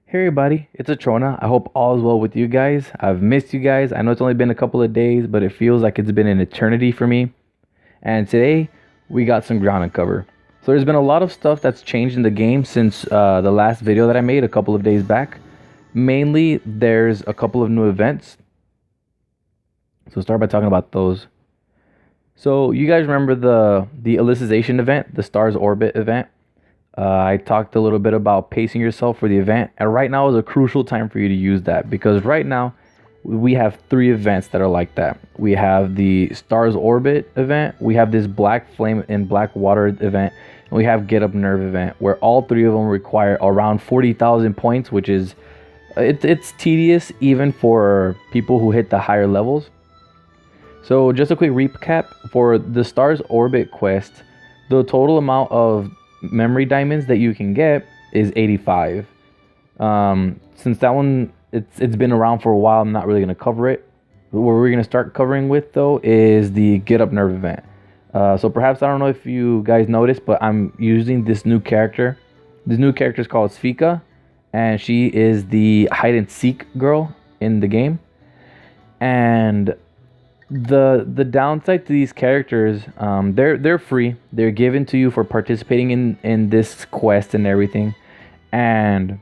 Hey everybody, it's Atrona. I hope all is well with you guys. I've missed you guys. I know it's only been a couple of days, but it feels like it's been an eternity for me. And today we got some ground to cover. So there's been a lot of stuff that's changed in the game since the last video that I made a couple of days back. Mainly, there's a couple of new events. So start by talking about those. So you guys remember the Elicization event, the Stars Orbit event? I talked a little bit about pacing yourself for the event, and right now is a crucial time for you to use that because right now we have three events that are like that. We have the Stars Orbit event, we have this Black Flame and Black Water event, and we have Get Up Nerve event, where all three of them require around 40,000 points, which is it's tedious even for people who hit the higher levels. So just a quick recap for the Stars Orbit quest, the total amount of memory diamonds that you can get is 85. Since that one it's been around for a while, I'm not really gonna cover it. What we're gonna start covering with though is the Get Up Nerve event. So perhaps I don't know if you guys noticed, but I'm using this new character. This new character is called Sfika, and she is the hide and seek girl in the game. And the downside to these characters, they're free, they're given to you for participating in this quest and everything, and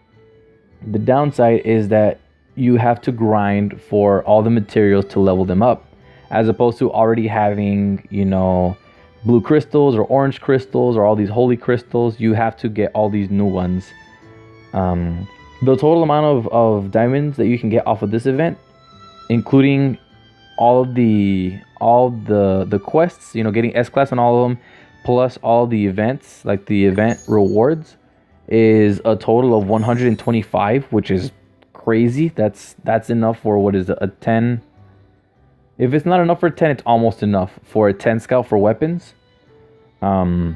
the downside is that you have to grind for all the materials to level them up, as opposed to already having, blue crystals or orange crystals or all these holy crystals. You have to get all these new ones. The total amount of diamonds that you can get off of this event, including all the quests, getting S class on all of them, plus all the events, like the event rewards, is a total of 125, which is crazy. That's enough for what is a 10. If it's not enough for 10, it's almost enough for a 10 scout for weapons. But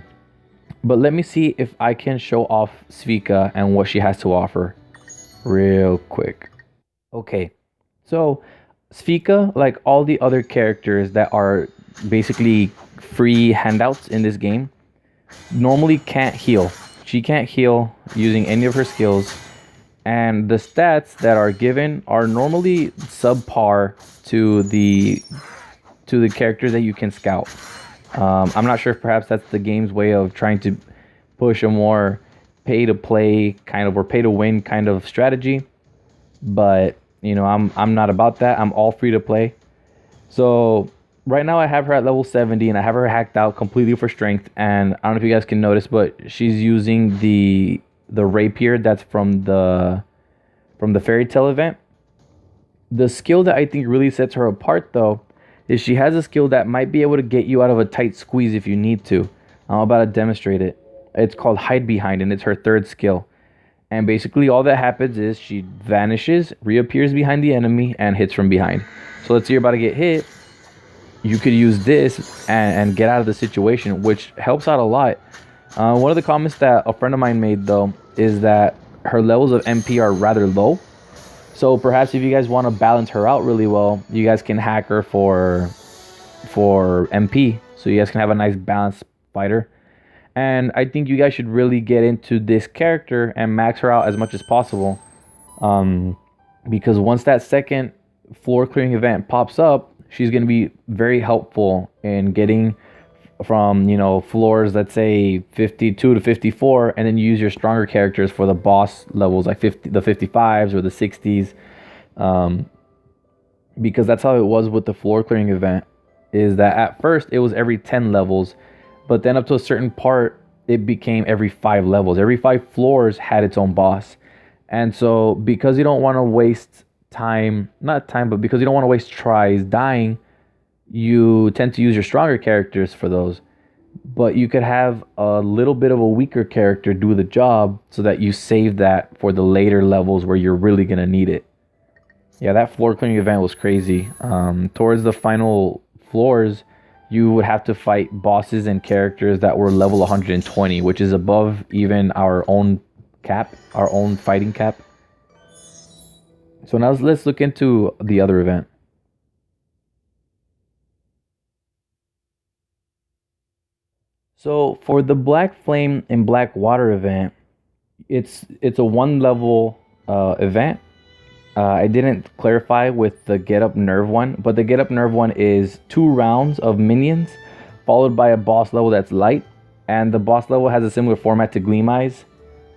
let me see if I can show off Sfika and what she has to offer real quick. Okay, so Sfika, like all the other characters that are basically free handouts in this game, normally can't heal. She can't heal using any of her skills, and the stats that are given are normally subpar to the characters that you can scout. I'm not sure if perhaps that's the game's way of trying to push a more pay to play kind of, or pay to win kind of strategy, but I'm not about that. I'm all free to play. So right now I have her at level 70 and I have her hacked out completely for strength. And I don't know if you guys can notice, but she's using the rapier that's from the fairy tale event. The skill that I think really sets her apart though is she has a skill that might be able to get you out of a tight squeeze if you need to. I'm about to demonstrate it. It's called Hide Behind, and it's her third skill. And basically all that happens is she vanishes, reappears behind the enemy, and hits from behind. So let's say you're about to get hit. You could use this and get out of the situation, which helps out a lot. One of the comments that a friend of mine made, though, is that her levels of MP are rather low. So perhaps if you guys want to balance her out really well, you guys can hack her for MP. So you guys can have a nice balanced fighter. And I think you guys should really get into this character and max her out as much as possible. Because once that second floor clearing event pops up, she's going to be very helpful in getting from, floors, let's say 52 to 54, and then you use your stronger characters for the boss levels, like the 55s or the 60s. Because that's how it was with the floor clearing event, is that at first it was every 10 levels. But then up to a certain part, it became every 5 levels. Every 5 floors had its own boss. And so because you don't want to waste time, not time, but because you don't want to waste tries dying, you tend to use your stronger characters for those. But you could have a little bit of a weaker character do the job so that you save that for the later levels where you're really going to need it. Yeah, that floor clearing event was crazy. Towards the final floors, you would have to fight bosses and characters that were level 120, which is above even our own cap, our own fighting cap. So now let's look into the other event. So for the Black Flame and Black Water event, it's a one level event. I didn't clarify with the Get Up Nerve one, but the Get Up Nerve one is 2 rounds of minions followed by a boss level that's light, and the boss level has a similar format to Gleam Eyes.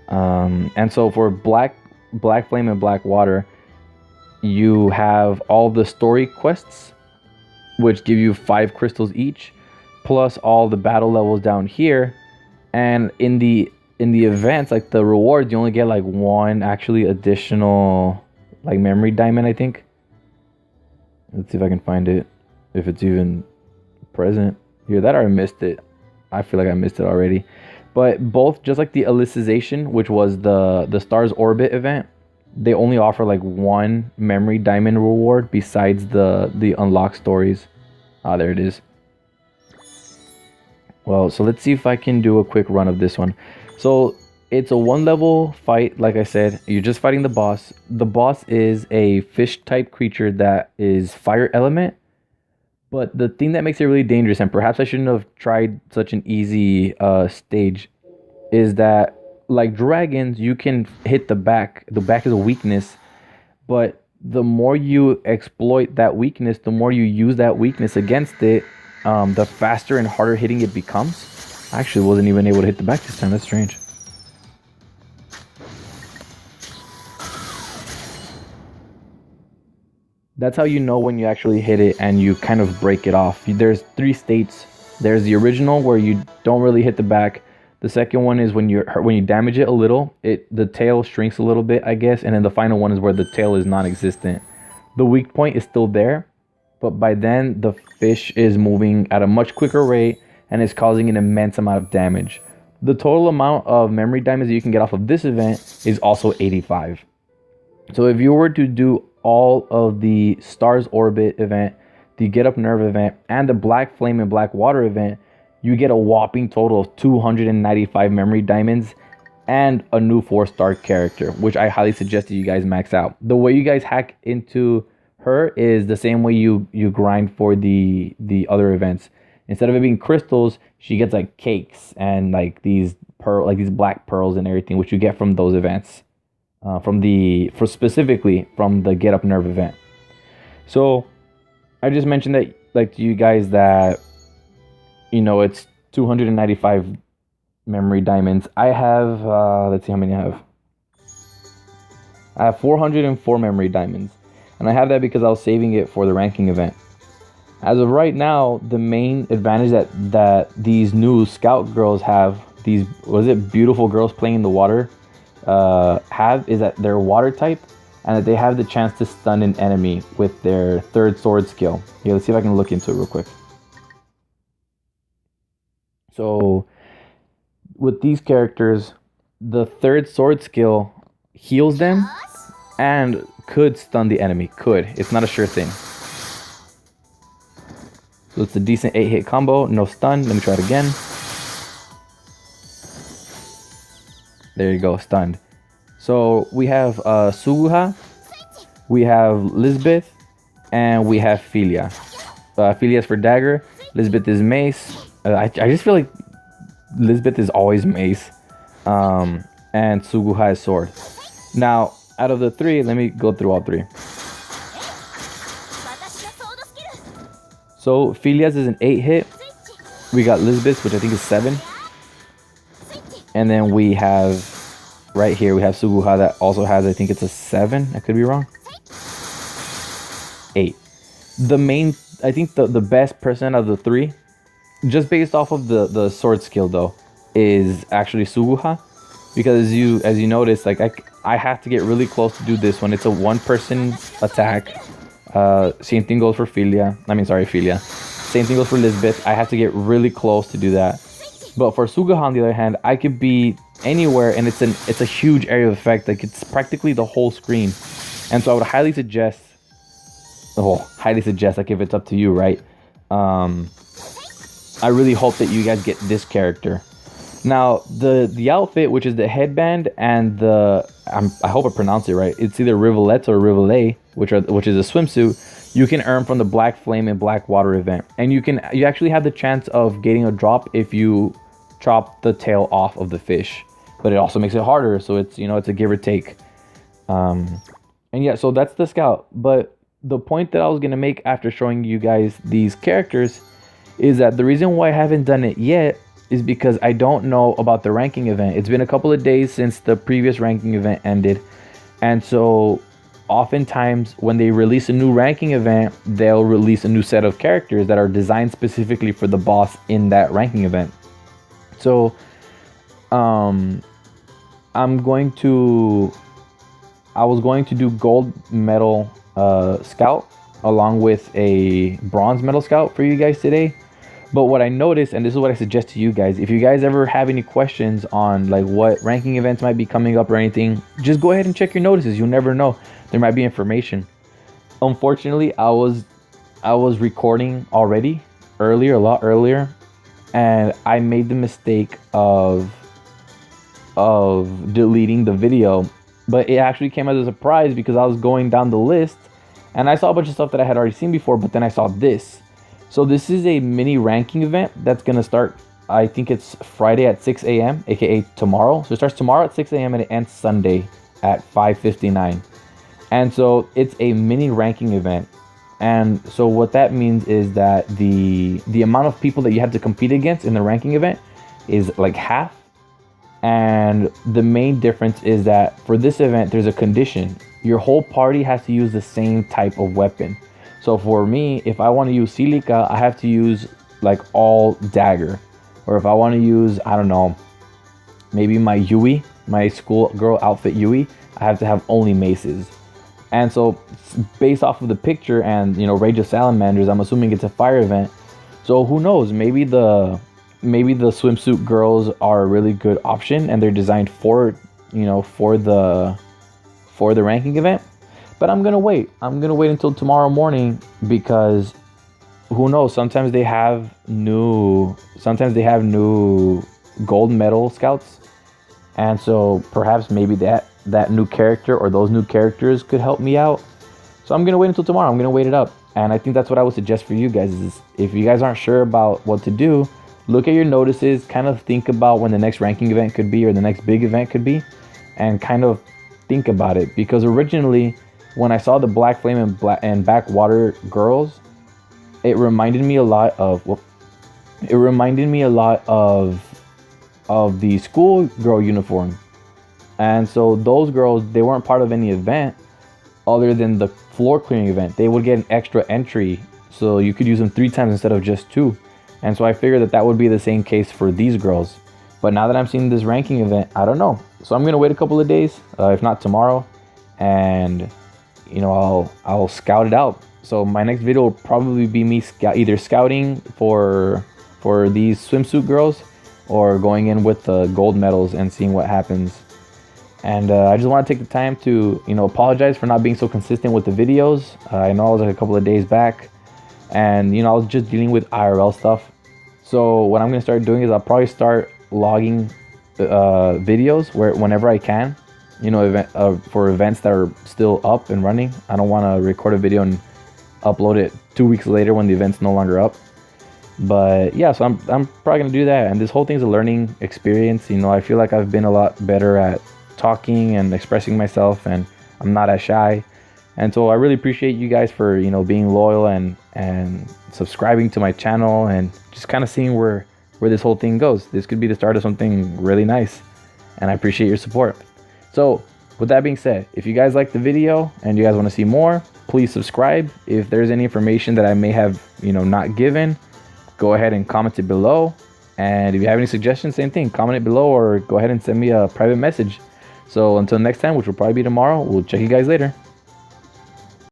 And so for Black Flame and Black Water, you have all the story quests, which give you 5 crystals each, plus all the battle levels down here. And in the events, like the rewards, you only get like 1 actually additional like memory diamond, I think. Let's see if I can find it, if it's even present here. That I missed it. I feel like I missed it already. But both, just like the Alicization, which was the Stars Orbit event, they only offer like 1 memory diamond reward besides the unlock stories. Ah, there it is. Well, so let's see if I can do a quick run of this one. So it's a 1 level fight. Like I said, you're just fighting the boss. The boss is a fish type creature that is fire element. But the thing that makes it really dangerous, and perhaps I shouldn't have tried such an easy stage, is that like dragons, you can hit the back. The back is a weakness, but the more you exploit that weakness, the more you use that weakness against it, the faster and harder hitting it becomes. I actually wasn't even able to hit the back this time. That's strange. That's how you know when you actually hit it and you kind of break it off. There's 3 states. There's the original where you don't really hit the back. The second one is when you damage it a little, the tail shrinks a little bit, I guess. And then the final one is where the tail is non-existent. The weak point is still there, but by then the fish is moving at a much quicker rate and is causing an immense amount of damage. The total amount of memory diamonds that you can get off of this event is also 85. So if you were to do all of the Stars Orbit event, the Get Up Nerve event, and the Black Flame and Black Water event, you get a whopping total of 295 memory diamonds and a new 4-star character, which I highly suggest that you guys max out. The way you guys hack into her is the same way you grind for the other events. Instead of it being crystals, she gets like cakes and like these black pearls and everything, which you get from those events. Specifically from the Get Up Nerve event. So I just mentioned that like to you guys that it's 295 memory diamonds. I have let's see how many I have. I have 404 memory diamonds, and I have that because I was saving it for the ranking event. As of right now, the main advantage that these new scout girls have, these beautiful girls playing in the water, is that they're water type, and that they have the chance to stun an enemy with their 3rd sword skill. Here, let's see if I can look into it real quick. So with these characters, the 3rd sword skill heals them and could stun the enemy. It's not a sure thing. So it's a decent 8-hit combo, no stun. Let me try it again. There you go, stunned. So we have Suguha, we have Lisbeth, and we have Philia. Philia is for dagger, Lisbeth is mace. I just feel like Lisbeth is always mace. And Suguha is sword. Now, out of the 3, let me go through all 3. So Philia's is an 8-hit. We got Lisbeth, which I think is 7. And then we have, right here, we have Suguha that also has, I think it's a 7. I could be wrong. 8. I think the best person of the 3, just based off of the sword skill though, is actually Suguha. Because as you notice, like I have to get really close to do this one. It's a 1-person attack. Same thing goes for Philia. Same thing goes for Lisbeth. I have to get really close to do that. But for Suguha, on the other hand, I could be anywhere, and it's a huge area of effect. Like it's practically the whole screen. And so I would highly suggest, like if it's up to you, right? I really hope that you guys get this character. Now the outfit, which is the headband and I hope I pronounced it right. It's either rivulettes or rivulet, which is a swimsuit. You can earn from the Black Flame and Black Water event, and you actually have the chance of getting a drop if you chop the tail off of the fish. But it also makes it harder, so it's a give or take. And yeah, so that's the scout. But the point that I was gonna make after showing you guys these characters is that the reason why I haven't done it yet is because I don't know about the ranking event. It's been a couple of days since the previous ranking event ended, and so oftentimes when they release a new ranking event, they'll release a new set of characters that are designed specifically for the boss in that ranking event. So I was going to do gold medal scout along with a bronze medal scout for you guys today. But what I noticed, and this is what I suggest to you guys, if you guys ever have any questions on like what ranking events might be coming up or anything, just go ahead and check your notices. You'll never know. There might be information. Unfortunately, I was recording already a lot earlier, and I made the mistake of deleting the video. But it actually came as a surprise because I was going down the list and I saw a bunch of stuff that I had already seen before, but then I saw this. So this is a mini ranking event that's going to start, I think it's Friday at 6 a.m., aka tomorrow. So it starts tomorrow at 6 a.m. and it ends Sunday at 5:59. And so it's a mini ranking event. And so what that means is that the amount of people that you have to compete against in the ranking event is like half. And the main difference is that for this event, there's a condition. Your whole party has to use the same type of weapon. So for me, if I want to use Silica, I have to use like all dagger. Or if I want to use, I don't know, maybe my Yui, my schoolgirl outfit Yui, I have to have only maces. And so based off of the picture and, you know, Rage of Salamanders, I'm assuming it's a fire event. So who knows, maybe the swimsuit girls are a really good option and they're designed for, you know, for the ranking event. But I'm gonna wait until tomorrow morning, because who knows, sometimes they have new gold medal scouts, and so perhaps maybe that new character or those new characters could help me out. So I'm gonna wait until tomorrow. I'm gonna wait it up. And I think that's what I would suggest for you guys is, if you guys aren't sure about what to do, look at your notices, kind of think about when the next ranking event could be or the next big event could be, and kind of think about it. Because originally, when I saw the Black Flame and Backwater girls, it reminded me a lot of the schoolgirl uniform. And so those girls, they weren't part of any event other than the floor clearing event. They would get an extra entry, so you could use them 3 times instead of just 2. And so I figured that would be the same case for these girls. But now that I'm seeing this ranking event, I don't know. So I'm gonna wait a couple of days, if not tomorrow, and you know, I'll scout it out. So my next video will probably be me either scouting for these swimsuit girls or going in with the gold medals and seeing what happens. And I just want to take the time to, you know, apologize for not being so consistent with the videos. I know I was like a couple of days back, and you know, I was just dealing with IRL stuff. So what I'm gonna start doing is I'll probably start logging videos whenever I can, you know, for events that are still up and running. I don't want to record a video and upload it 2 weeks later when the event's no longer up. But yeah, so I'm probably gonna do that. And this whole thing's a learning experience. You know, I feel like I've been a lot better at talking and expressing myself, and I'm not as shy. And so I really appreciate you guys for, you know, being loyal and subscribing to my channel and just kind of seeing where this whole thing goes. This could be the start of something really nice, and I appreciate your support. So with that being said, if you guys like the video and you guys want to see more, please subscribe. If there's any information that I may have, you know, not given, go ahead and comment it below. And if you have any suggestions, same thing, comment it below or go ahead and send me a private message. So until next time, which will probably be tomorrow, we'll check you guys later.